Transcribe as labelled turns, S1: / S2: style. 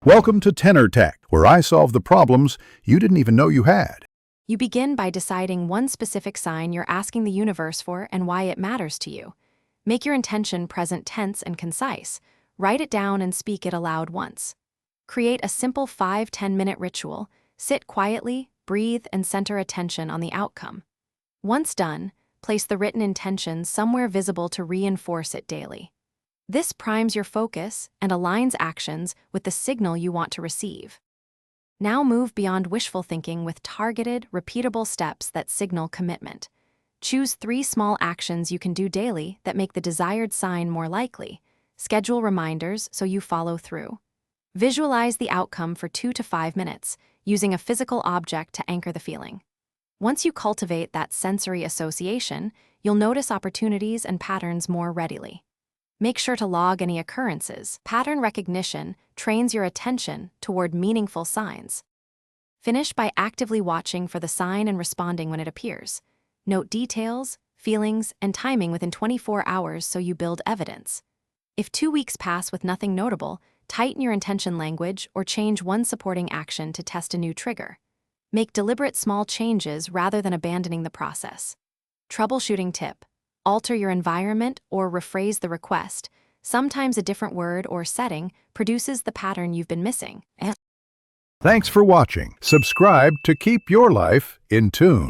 S1: Welcome to Tenor Tech, where I solve the problems you didn't even know you had.
S2: You begin by deciding one specific sign you're asking the universe for and why it matters to you. Make your intention present tense and concise. Write it down and speak it aloud once. Create a simple 5-10 minute ritual. Sit quietly, breathe, and center attention on the outcome. Once done, place the written intention somewhere visible to reinforce it daily. This primes your focus and aligns actions with the signal you want to receive. Now move beyond wishful thinking with targeted, repeatable steps that signal commitment. Choose 3 small actions you can do daily that make the desired sign more likely. Schedule reminders so you follow through. Visualize the outcome for 2 to 5 minutes, using a physical object to anchor the feeling. Once you cultivate that sensory association, you'll notice opportunities and patterns more readily. Make sure to log any occurrences. Pattern recognition trains your attention toward meaningful signs. Finish by actively watching for the sign and responding when it appears. Note details, feelings, and timing within 24 hours so you build evidence. If 2 weeks pass with nothing notable, tighten your intention language or change one supporting action to test a new trigger. Make deliberate small changes rather than abandoning the process. Troubleshooting tip: alter your environment or rephrase the request. Sometimes a different word or setting produces the pattern you've been missing.
S1: Thanks for watching. Subscribe to keep your life in tune.